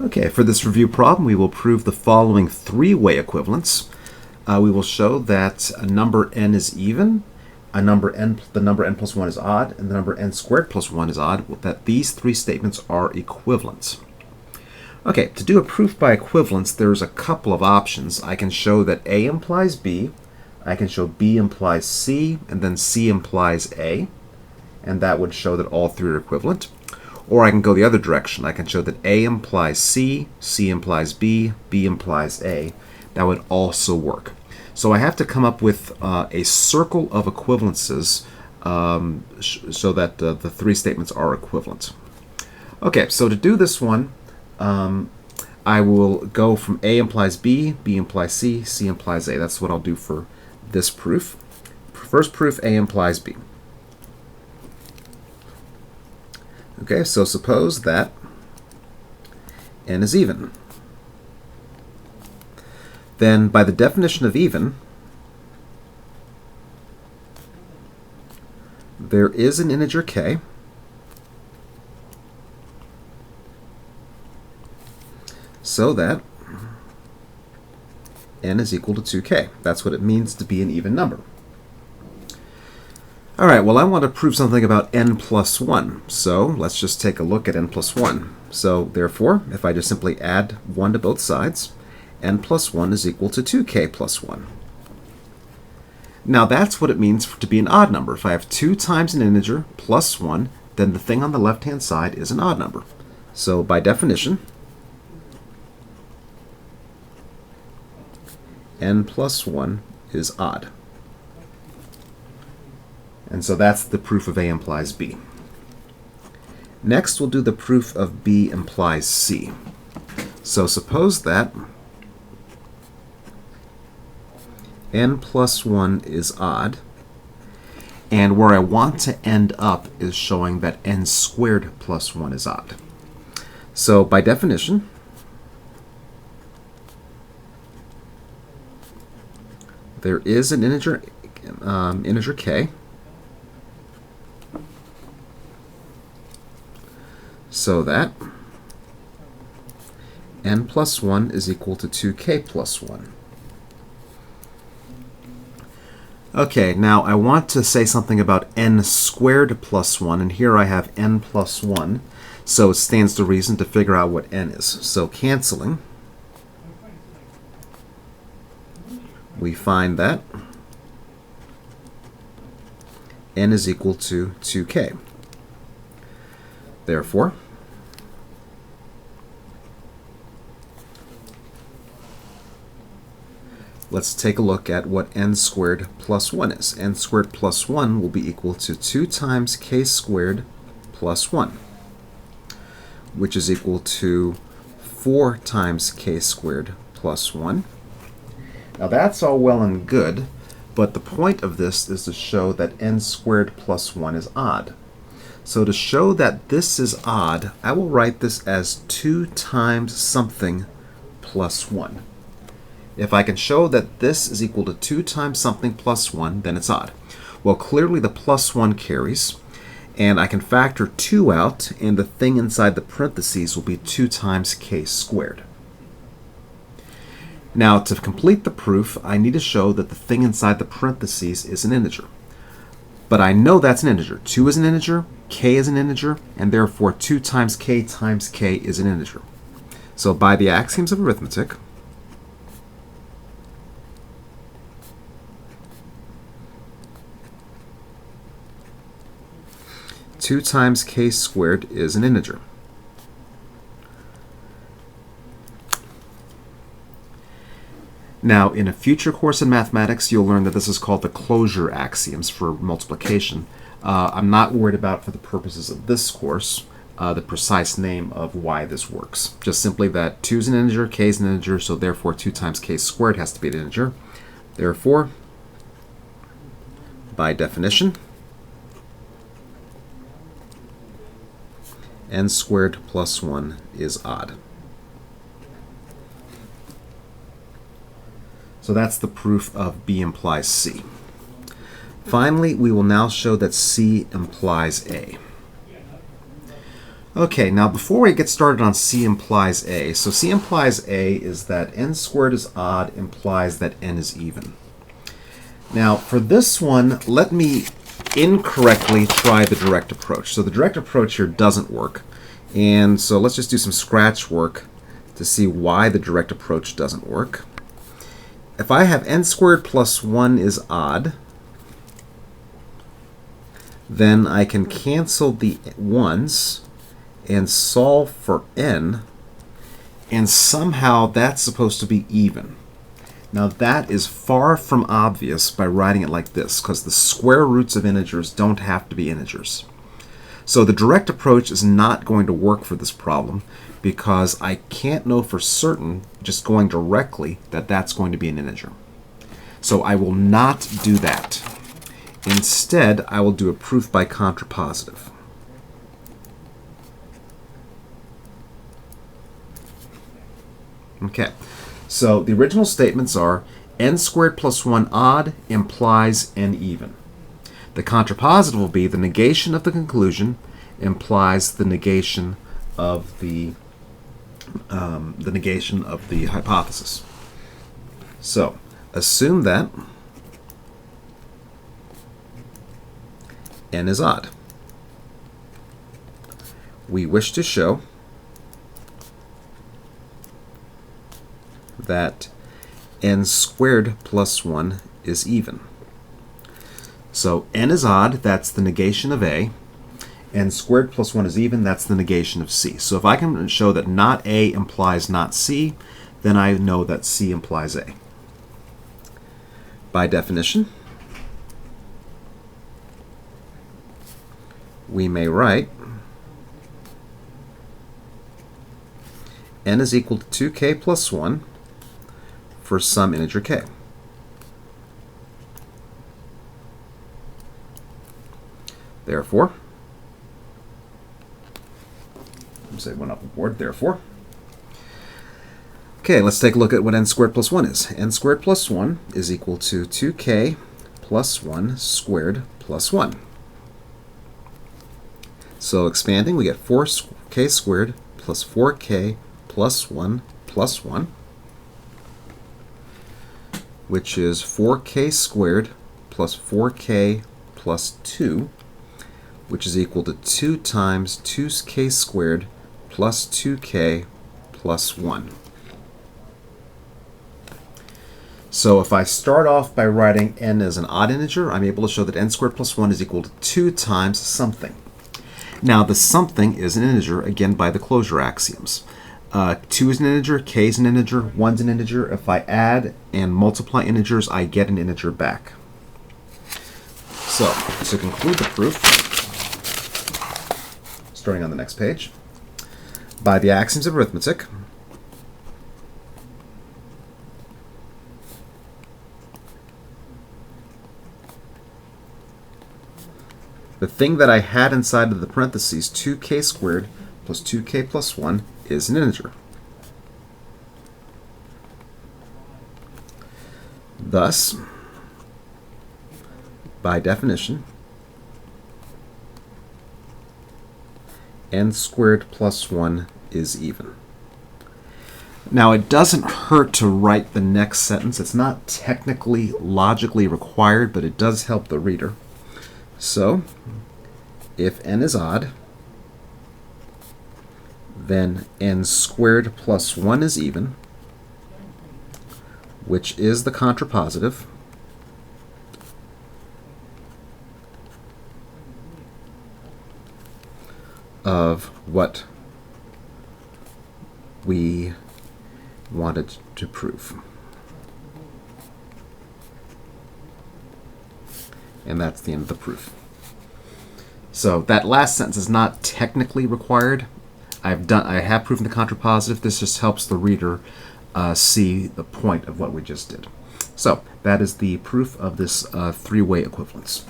Okay, for this review problem, we will prove the following three-way equivalence. We will show that a number n is even, the number n plus 1 is odd, and the number n squared plus 1 is odd, that these three statements are equivalent. Okay, to do a proof by equivalence, there's a couple of options. I can show that A implies B, I can show B implies C, and then C implies A, and that would show that all three are equivalent. Or I can go the other direction. I can show that A implies C, C implies B, B implies A. That would also work. So I have to come up with a circle of equivalences so that the three statements are equivalent. Okay, so to do this one, I will go from A implies B, B implies C, C implies A. That's what I'll do for this proof. First proof, A implies B. Okay, so suppose that n is even. Then by the definition of even, there is an integer k so that n is equal to 2k. That's what it means to be an even number. All right, well, I want to prove something about n plus 1. So let's just take a look at n plus 1. So therefore, if I just simply add 1 to both sides, n plus 1 is equal to 2k plus 1. Now that's what it means to be an odd number. If I have 2 times an integer plus 1, then the thing on the left-hand side is an odd number. So by definition, n plus 1 is odd. And so that's the proof of A implies B. Next, we'll do the proof of B implies C. So suppose that n plus 1 is odd, and where I want to end up is showing that n squared plus 1 is odd. So by definition, there is an integer k so that n plus 1 is equal to 2k plus 1. Okay, now I want to say something about n squared plus 1, and here I have n plus 1, so it stands to reason to figure out what n is. So canceling, we find that n is equal to 2k. Therefore, let's take a look at what n squared plus 1 is. N squared plus 1 will be equal to 2 times k squared plus 1, which is equal to 4 times k squared plus 1. Now that's all well and good, but the point of this is to show that n squared plus 1 is odd. So to show that this is odd, I will write this as 2 times something plus 1. If I can show that this is equal to 2 times something plus 1, then it's odd. Well, clearly the plus 1 carries, and I can factor 2 out, and the thing inside the parentheses will be 2 times k squared. Now, to complete the proof, I need to show that the thing inside the parentheses is an integer. But I know that's an integer. 2 is an integer, k is an integer, and therefore 2 times k is an integer. So by the axioms of arithmetic, two times k squared is an integer. Now, in a future course in mathematics, you'll learn that this is called the closure axioms for multiplication. I'm not worried about, for the purposes of this course, the precise name of why this works. Just simply that 2 is an integer, k is an integer, so therefore 2 times k squared has to be an integer. Therefore, by definition, n squared plus 1 is odd. So that's the proof of B implies C. Finally, we will now show that C implies A. Okay, now before we get started on C implies A, so C implies A is that n squared is odd implies that n is even. Now for this one, let me incorrectly try the direct approach. So the direct approach here doesn't work. And so let's just do some scratch work to see why the direct approach doesn't work. If I have n squared plus 1 is odd, then I can cancel the 1's and solve for n, and somehow that's supposed to be even. Now that is far from obvious by writing it like this, because the square roots of integers don't have to be integers. So the direct approach is not going to work for this problem because I can't know for certain, just going directly, that that's going to be an integer. So I will not do that. Instead, I will do a proof by contrapositive. Okay, so the original statements are n squared plus 1 odd implies n even. The contrapositive will be the negation of the conclusion implies the negation of the hypothesis. So assume that n is odd. We wish to show that n squared plus 1 is even. So n is odd, that's the negation of A. N squared plus 1 is even, that's the negation of C. So if I can show that not A implies not C, then I know that C implies A. By definition, we may write n is equal to 2k plus 1 for some integer k. Therefore, say one up aboard, therefore. Okay, let's take a look at what n squared plus 1 is. N squared plus 1 is equal to 2k plus 1 squared plus 1. So expanding, we get 4k squared plus 4k plus 1 plus 1, which is 4k squared plus 4k plus 2, which is equal to 2 times 2k squared plus 2k plus 1. So if I start off by writing n as an odd integer, I'm able to show that n squared plus 1 is equal to 2 times something. Now the something is an integer, again by the closure axioms. 2 is an integer, k is an integer, 1 is an integer. If I add and multiply integers, I get an integer back. So, to conclude the proof, starting on the next page, by the axioms of arithmetic, the thing that I had inside of the parentheses, 2k squared plus 2k plus 1, is an integer. Thus, by definition, n squared plus 1 is even. Now, it doesn't hurt to write the next sentence. It's not technically, logically required, but it does help the reader. So, if n is odd, then n squared plus 1 is even, which is the contrapositive of what we wanted to prove. And that's the end of the proof. So that last sentence is not technically required. I have proven the contrapositive. This just helps the reader see the point of what we just did. So that is the proof of this three-way equivalence.